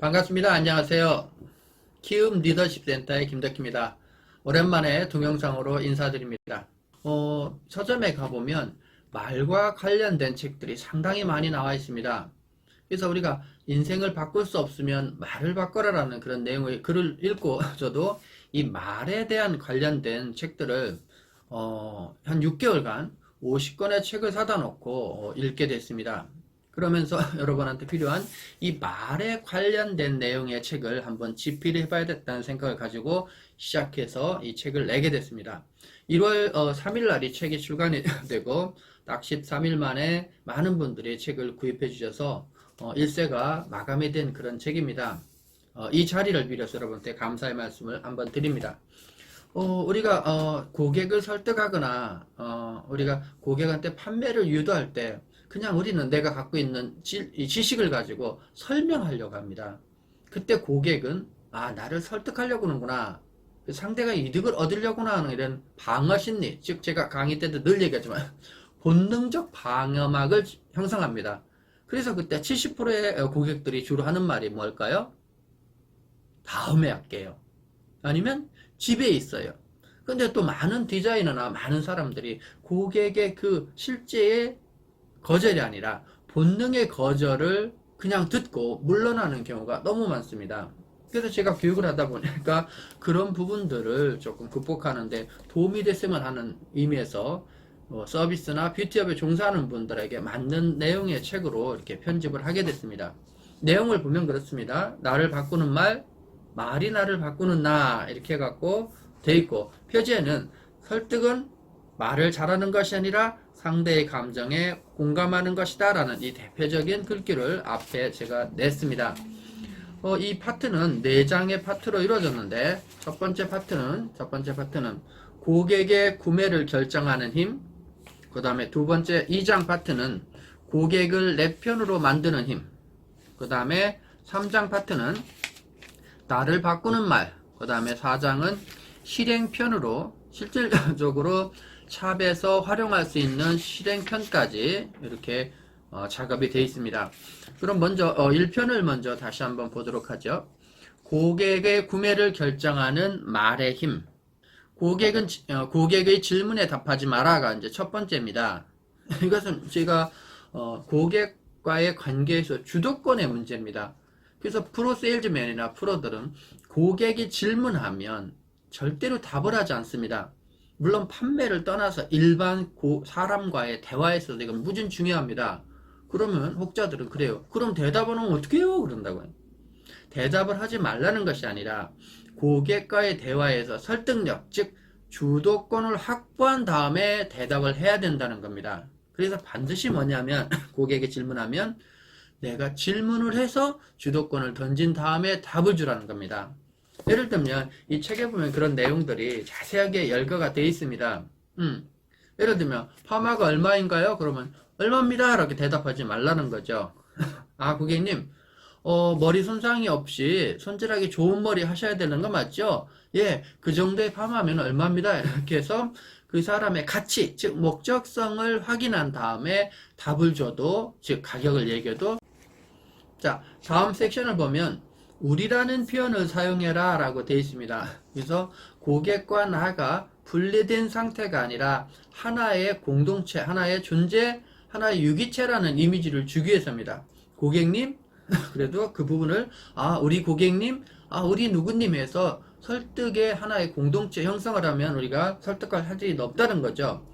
반갑습니다. 안녕하세요. 키움 리더십 센터의 김덕희입니다. 오랜만에 동영상으로 인사드립니다. 서점에 가보면 말과 관련된 책들이 상당히 많이 나와 있습니다. 그래서 우리가 인생을 바꿀 수 없으면 말을 바꿔라라는 그런 내용의 글을 읽고 저도 이 말에 대한 관련된 책들을 한 6개월간 50권의 책을 사다 놓고 읽게 됐습니다. 그러면서 여러분한테 필요한 이 말에 관련된 내용의 책을 한번 집필해 봐야겠다는 생각을 가지고 시작해서 이 책을 내게 됐습니다. 1월 3일 날 이 책이 출간이 되고 딱 13일 만에 많은 분들이 책을 구입해 주셔서 1세가 마감이 된 그런 책입니다. 이 자리를 빌어서 여러분한테 감사의 말씀을 한번 드립니다. 우리가 고객을 설득하거나 우리가 고객한테 판매를 유도할 때 그냥 우리는 내가 갖고 있는 지식을 가지고 설명하려고 합니다. 그때 고객은 나를 설득하려고 하는구나, 상대가 이득을 얻으려고 하는 이런 방어심리, 즉 제가 강의 때도 늘 얘기하지만 본능적 방어막을 형성합니다. 그래서 그때 70%의 고객들이 주로 하는 말이 뭘까요? 다음에 할게요. 아니면 집에 있어요. 근데 또 많은 디자이너나 많은 사람들이 고객의 그 실제의 거절이 아니라 본능의 거절을 그냥 듣고 물러나는 경우가 너무 많습니다. 그래서 제가 교육을 하다 보니까 그런 부분들을 조금 극복하는데 도움이 됐으면 하는 의미에서 서비스나 뷰티업에 종사하는 분들에게 맞는 내용의 책으로 이렇게 편집을 하게 됐습니다. 내용을 보면 그렇습니다. 나를 바꾸는 말, 말이 나를 바꾸는 나, 이렇게 해갖고 돼 있고, 표지에는 설득은 말을 잘하는 것이 아니라 상대의 감정에 공감하는 것이다 라는 이 대표적인 글귀를 앞에 제가 냈습니다. 이 파트는 4장의 파트로 이루어졌는데 첫 번째 파트는 고객의 구매를 결정하는 힘, 그 다음에 두 번째 2장 파트는 고객을 내 편으로 만드는 힘, 그 다음에 3장 파트는 나를 바꾸는 말, 그 다음에 4장은 실행편으로 실질적으로 샵에서 활용할 수 있는 실행편까지 이렇게 작업이 되어 있습니다. 그럼 먼저 1편을 먼저 다시 한번 보도록 하죠. 고객의 구매를 결정하는 말의 힘. 고객의 질문에 답하지 마라가 이제 첫 번째입니다. 이것은 제가 고객과의 관계에서 주도권의 문제입니다. 그래서 프로 세일즈맨이나 프로들은 고객이 질문하면 절대로 답을 하지 않습니다. 물론 판매를 떠나서 일반 사람과의 대화에서도 이건 무진 중요합니다. 그러면 혹자들은 그래요. 그럼 대답을 하면 어떻게 해요? 그런다고요. 대답을 하지 말라는 것이 아니라 고객과의 대화에서 설득력, 즉 주도권을 확보한 다음에 대답을 해야 된다는 겁니다. 그래서 반드시 뭐냐면 고객이 질문하면 내가 질문을 해서 주도권을 던진 다음에 답을 주라는 겁니다. 예를 들면 이 책에 보면 그런 내용들이 자세하게 열거가 되어 있습니다. 예를 들면 파마가 얼마인가요? 그러면 얼마입니다 이렇게 대답하지 말라는 거죠. 고객님 머리 손상이 없이 손질하기 좋은 머리 하셔야 되는 거 맞죠? 예, 그 정도의 파마면 얼마입니다 이렇게 해서 그 사람의 가치, 즉 목적성을 확인한 다음에 답을 줘도, 즉 가격을 얘기해도. 자, 다음 섹션을 보면 우리라는 표현을 사용해라 라고 되어 있습니다. 그래서 고객과 나가 분리된 상태가 아니라 하나의 공동체, 하나의 존재, 하나의 유기체라는 이미지를 주기 위해서입니다. 고객님, 그래도 그 부분을 우리 고객님, 우리 누구님 해서 설득의 하나의 공동체 형성을 하면 우리가 설득할 할 일이 없다는 거죠.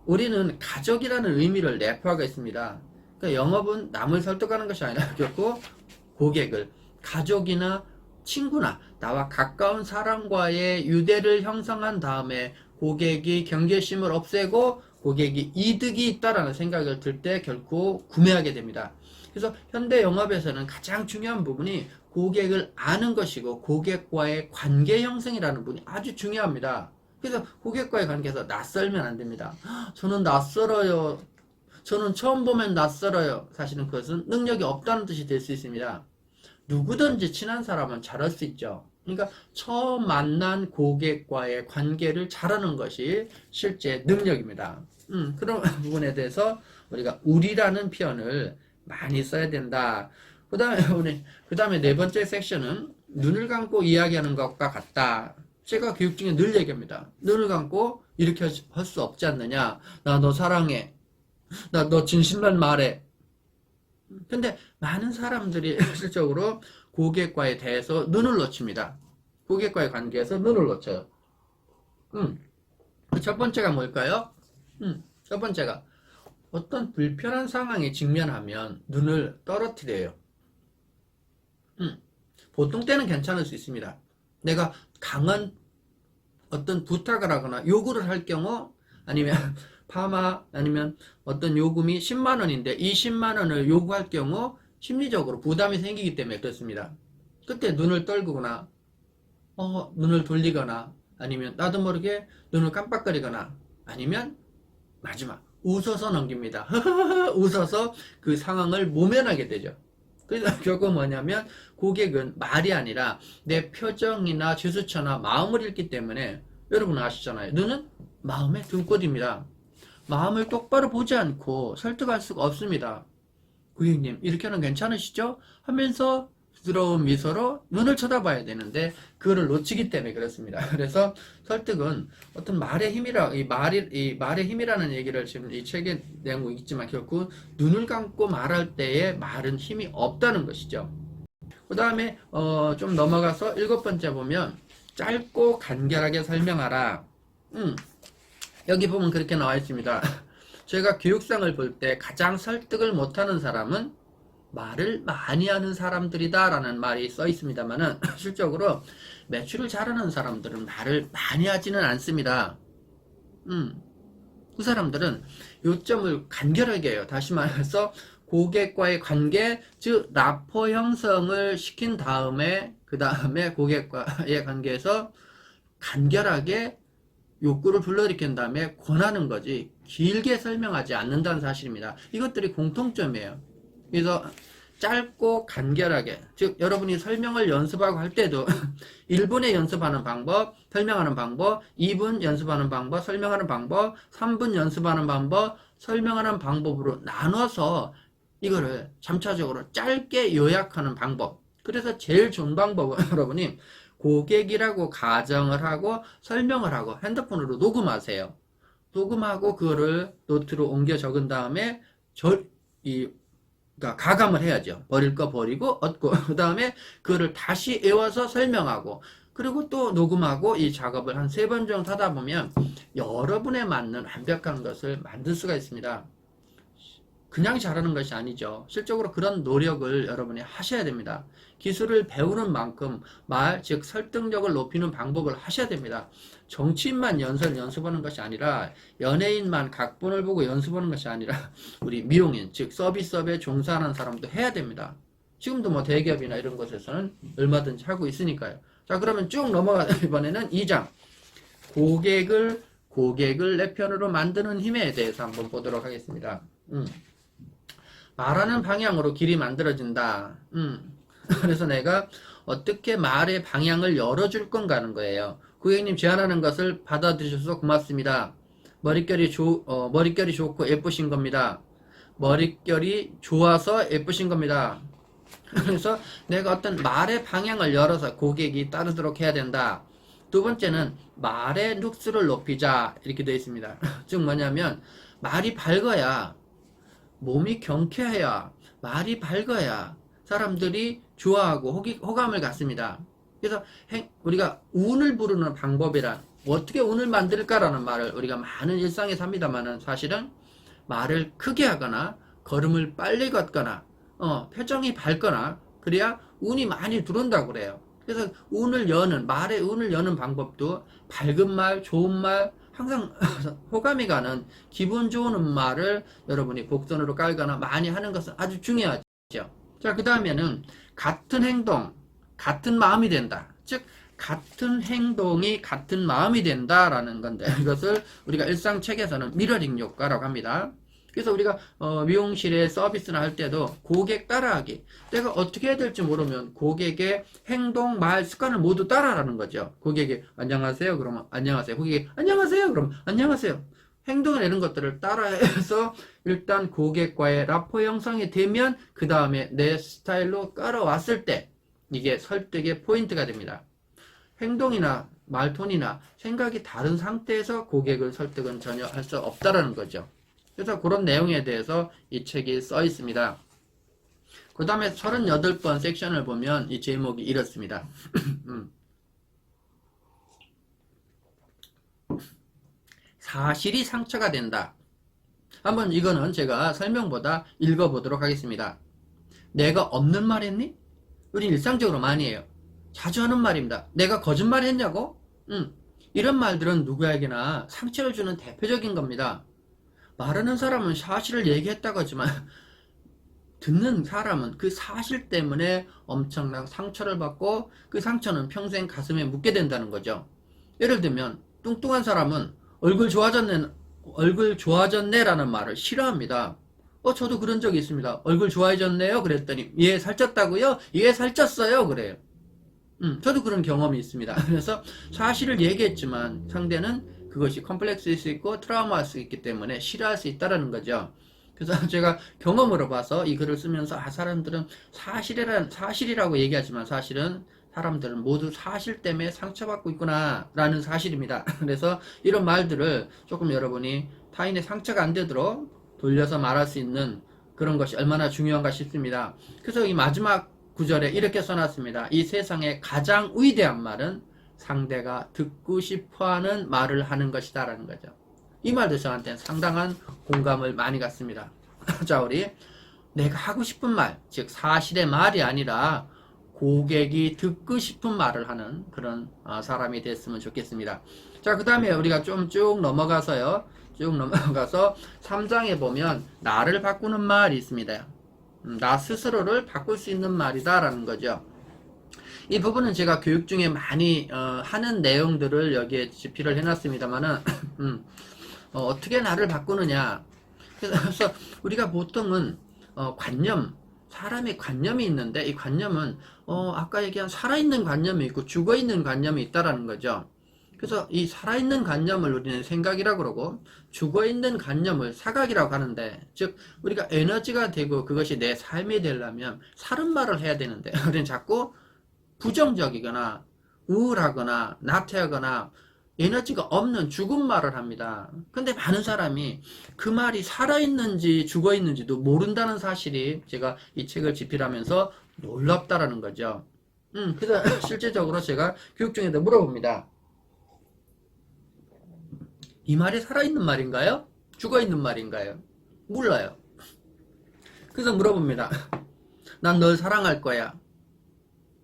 우리는 가족이라는 의미를 내포하고 있습니다. 그러니까 영업은 남을 설득하는 것이 아니라 결코 고객을, 가족이나 친구나 나와 가까운 사람과의 유대를 형성한 다음에 고객이 경계심을 없애고 고객이 이득이 있다라는 생각을 들 때 결코 구매하게 됩니다. 그래서 현대 영업에서는 가장 중요한 부분이 고객을 아는 것이고 고객과의 관계 형성이라는 부분이 아주 중요합니다. 그래서 고객과의 관계에서 낯설면 안 됩니다. 저는 낯설어요. 저는 처음 보면 낯설어요. 사실은 그것은 능력이 없다는 뜻이 될 수 있습니다. 누구든지 친한 사람은 잘할 수 있죠. 그러니까 처음 만난 고객과의 관계를 잘하는 것이 실제 능력입니다. 그런 부분에 대해서 우리가 우리라는 표현을 많이 써야 된다. 그 다음에 네 번째 섹션은 눈을 감고 이야기하는 것과 같다. 제가 교육 중에 늘 얘기합니다. 눈을 감고 이렇게 할 수 없지 않느냐. 나 너 사랑해. 나 너 진실만 말해. 근데 많은 사람들이 실적으로 고객과에 대해서 눈을 놓칩니다. 고객과의 관계에서 눈을 놓쳐요. 첫 번째가 뭘까요? 첫 번째가 어떤 불편한 상황에 직면하면 눈을 떨어뜨려요. 보통 때는 괜찮을 수 있습니다. 내가 강한 어떤 부탁을 하거나 요구를 할 경우, 아니면 아니면 어떤 요금이 10만 원인데 이 10만 원을 요구할 경우 심리적으로 부담이 생기기 때문에 그렇습니다. 그때 눈을 떨구거나 눈을 돌리거나, 아니면 나도 모르게 눈을 깜빡거리거나, 아니면 마지막 웃어서 넘깁니다. 웃어서 그 상황을 모면하게 되죠. 그래서 결국 뭐냐면 고객은 말이 아니라 내 표정이나 제스처나 마음을 읽기 때문에, 여러분 아시잖아요. 눈은 마음의 등골입니다. 마음을 똑바로 보지 않고 설득할 수가 없습니다. 고객님, 이렇게 하면 괜찮으시죠? 하면서 부드러운 미소로 눈을 쳐다봐야 되는데 그거를 놓치기 때문에 그렇습니다. 그래서 설득은 어떤 말의 힘이라, 이 말의 힘이라는 얘기를 지금 이 책에 내용 있지만 결국 눈을 감고 말할 때의 말은 힘이 없다는 것이죠. 그 다음에 좀 넘어가서 7번째 보면 짧고 간결하게 설명하라. 여기 보면 그렇게 나와 있습니다. 제가 교육상을 볼 때 가장 설득을 못하는 사람은 말을 많이 하는 사람들이다 라는 말이 써 있습니다만은 실적으로 매출을 잘하는 사람들은 말을 많이 하지는 않습니다. 그 사람들은 요점을 간결하게 해요. 다시 말해서 고객과의 관계, 즉 라포 형성을 시킨 다음에 그 다음에 고객과의 관계에서 간결하게 욕구를 불러일으킨 다음에 권하는 거지 길게 설명하지 않는다는 사실입니다. 이것들이 공통점이에요. 그래서 짧고 간결하게, 즉 여러분이 설명을 연습하고 할 때도 1분에 연습하는 방법, 설명하는 방법, 2분 연습하는 방법, 설명하는 방법, 3분 연습하는 방법, 설명하는 방법으로 나눠서 이거를 점차적으로 짧게 요약하는 방법. 그래서 제일 좋은 방법은 여러분이 고객이라고 가정을 하고 설명을 하고 핸드폰으로 녹음하세요. 녹음하고 그거를 노트로 옮겨 적은 다음에 그러니까 가감을 해야죠. 버릴 거 버리고 얻고 그 다음에 그거를 다시 외워서 설명하고, 그리고 또 녹음하고 이 작업을 한 3번 정도 하다 보면 여러분에 맞는 완벽한 것을 만들 수가 있습니다. 그냥 잘하는 것이 아니죠. 실적으로 그런 노력을 여러분이 하셔야 됩니다. 기술을 배우는 만큼 즉 설득력을 높이는 방법을 하셔야 됩니다. 정치인만 연습하는 것이 아니라, 연예인만 각본을 보고 연습하는 것이 아니라 우리 미용인, 즉 서비스업에 종사하는 사람도 해야 됩니다. 지금도 뭐 대기업이나 이런 곳에서는 얼마든지 하고 있으니까요. 자, 그러면 쭉 넘어가서 이번에는 2장 고객을 내 편으로 만드는 힘에 대해서 한번 보도록 하겠습니다. 말하는 방향으로 길이 만들어진다. 그래서 내가 어떻게 말의 방향을 열어줄 건가 하는 거예요. 고객님 제안하는 것을 받아들여주셔서 고맙습니다. 머릿결이 좋고 예쁘신 겁니다. 머릿결이 좋아서 예쁘신 겁니다. 그래서 내가 어떤 말의 방향을 열어서 고객이 따르도록 해야 된다. 두 번째는 말의 룩스를 높이자, 이렇게 되어 있습니다. 즉 뭐냐면 말이 밝아야, 몸이 경쾌해야, 말이 밝아야 사람들이 좋아하고 호감을 갖습니다. 그래서 우리가 운을 부르는 방법이란, 어떻게 운을 만들까라는 말을 우리가 많은 일상에서 합니다만은, 사실은 말을 크게 하거나 걸음을 빨리 걷거나 표정이 밝거나 그래야 운이 많이 들어온다고 그래요. 그래서 말의 운을 여는 방법도 밝은 말, 좋은 말, 항상 호감이 가는 기분 좋은 말을 여러분이 곡선으로 깔거나 많이 하는 것은 아주 중요하죠. 자, 그 다음에는 같은 행동, 같은 마음이 된다. 즉 같은 행동이 같은 마음이 된다라는 건데, 이것을 우리가 일상책에서는 미러링 효과라고 합니다. 그래서 우리가 미용실에 서비스나 할 때도 고객 따라하기, 내가 어떻게 해야 될지 모르면 고객의 행동, 말, 습관을 모두 따라하라는 거죠. 고객이 안녕하세요 그러면 안녕하세요, 고객이 안녕하세요 그러면 안녕하세요. 행동이나 이런 것들을 따라해서 일단 고객과의 라포 형성이 되면 그 다음에 내 스타일로 끌어왔을 때 이게 설득의 포인트가 됩니다. 행동이나 말톤이나 생각이 다른 상태에서 고객을 설득은 전혀 할 수 없다라는 거죠. 그래서 그런 내용에 대해서 이 책이 써 있습니다. 그 다음에 38번 섹션을 보면 이 제목이 이렇습니다. 사실이 상처가 된다. 한번 이거는 제가 설명보다 읽어보도록 하겠습니다. 내가 없는 말 했니? 우린 일상적으로 많이 해요. 자주 하는 말입니다. 내가 거짓말 했냐고? 이런 말들은 누구에게나 상처를 주는 대표적인 겁니다. 말하는 사람은 사실을 얘기했다고 하지만 듣는 사람은 그 사실 때문에 엄청난 상처를 받고 그 상처는 평생 가슴에 묻게 된다는 거죠. 예를 들면 뚱뚱한 사람은 얼굴 좋아졌네 라는 말을 싫어합니다. 저도 그런 적이 있습니다. 얼굴 좋아졌네요 그랬더니 예 살쪘다고요? 예 살쪘어요 그래요. 저도 그런 경험이 있습니다. 그래서 사실을 얘기했지만 상대는 그것이 컴플렉스일 수 있고 트라우마일 수 있기 때문에 싫어할 수 있다는 거죠. 그래서 제가 경험으로 봐서 이 글을 쓰면서 사람들은 사실이라고 얘기하지만 사실은 사람들은 모두 사실 때문에 상처받고 있구나 라는 사실입니다. 그래서 이런 말들을 조금 여러분이 타인의 상처가 안 되도록 돌려서 말할 수 있는 그런 것이 얼마나 중요한가 싶습니다. 그래서 이 마지막 구절에 이렇게 써놨습니다. 이 세상의 가장 위대한 말은 상대가 듣고 싶어하는 말을 하는 것이다 라는 거죠. 이 말도 저한테는 상당한 공감을 많이 갖습니다. 자, 우리 내가 하고 싶은 말, 즉 사실의 말이 아니라 고객이 듣고 싶은 말을 하는 그런 사람이 됐으면 좋겠습니다. 자, 그 다음에 우리가 좀 쭉 넘어가서 3장에 보면 나를 바꾸는 말이 있습니다. 나 스스로를 바꿀 수 있는 말이다 라는 거죠. 이 부분은 제가 교육 중에 많이 하는 내용들을 여기에 집필을 해놨습니다만은 어떻게 나를 바꾸느냐. 그래서 우리가 보통은 사람의 관념이 있는데 이 관념은 아까 얘기한 살아있는 관념이 있고 죽어있는 관념이 있다라는 거죠. 그래서 이 살아있는 관념을 우리는 생각이라고 그러고 죽어있는 관념을 사각이라고 하는데, 즉 우리가 에너지가 되고 그것이 내 삶이 되려면 사른 말을 해야 되는데 우리는 자꾸 부정적이거나 우울하거나 나태하거나 에너지가 없는 죽은 말을 합니다. 근데 많은 사람이 그 말이 살아있는지 죽어있는지도 모른다는 사실이 제가 이 책을 집필하면서 놀랍다라는 거죠. 그래서 실제적으로 제가 교육 중에도 물어봅니다. 이 말이 살아있는 말인가요? 죽어있는 말인가요? 몰라요. 그래서 물어봅니다. 난 널 사랑할 거야.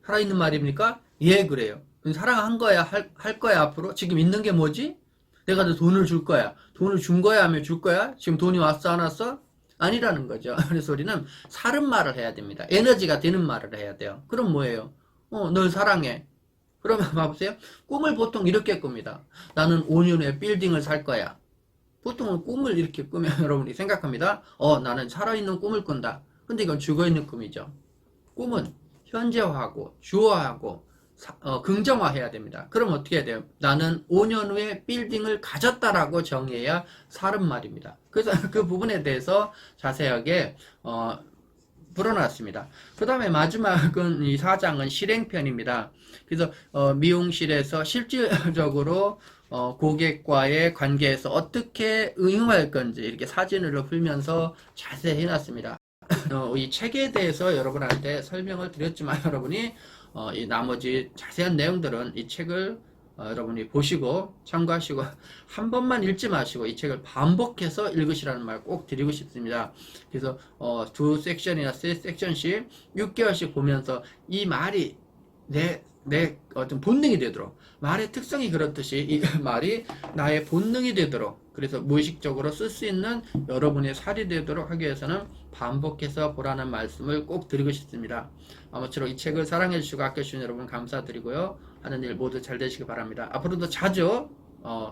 살아있는 말입니까? 예, 그래요. 사랑한 거야, 할 거야, 앞으로? 지금 있는 게 뭐지? 내가 너 돈을 줄 거야. 돈을 준 거야, 하면 줄 거야? 지금 돈이 왔어, 안 왔어? 아니라는 거죠. 그래서 우리는 사른 말을 해야 됩니다. 에너지가 되는 말을 해야 돼요. 그럼 뭐예요? 널 사랑해. 그러면 봐보세요. 꿈을 보통 이렇게 꿉니다. 나는 5년 후에 빌딩을 살 거야. 보통은 꿈을 이렇게 꾸면 여러분이 생각합니다. 나는 살아있는 꿈을 꾼다. 근데 이건 죽어있는 꿈이죠. 꿈은 현재화하고 주어하고 긍정화해야 됩니다. 그럼 어떻게 해야 돼요? 나는 5년 후에 빌딩을 가졌다라고 정의해야 사른 말입니다. 그래서 그 부분에 대해서 자세하게 풀어놨습니다. 그 다음에 마지막은 이 4장은 실행편입니다. 그래서 미용실에서 실질적으로 고객과의 관계에서 어떻게 응용할 건지 이렇게 사진으로 풀면서 자세히 해놨습니다. 이 책에 대해서 여러분한테 설명을 드렸지만 여러분이 이 나머지 자세한 내용들은 이 책을 여러분이 보시고 참고하시고 한 번만 읽지 마시고 이 책을 반복해서 읽으시라는 말 꼭 드리고 싶습니다. 그래서 두 섹션이나 세 섹션씩 6개월씩 보면서 이 말이 내 어떤 본능이 되도록, 말의 특성이 그렇듯이 이 말이 나의 본능이 되도록, 그래서 무의식적으로 쓸 수 있는 여러분의 살이 되도록 하기 위해서는 반복해서 보라는 말씀을 꼭 드리고 싶습니다. 아무쪼록 이 책을 사랑해 주시고 아껴 주신 여러분 감사드리고요. 하는 일 모두 잘 되시기 바랍니다. 앞으로도 자주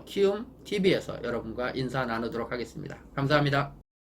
키움 TV에서 여러분과 인사 나누도록 하겠습니다. 감사합니다.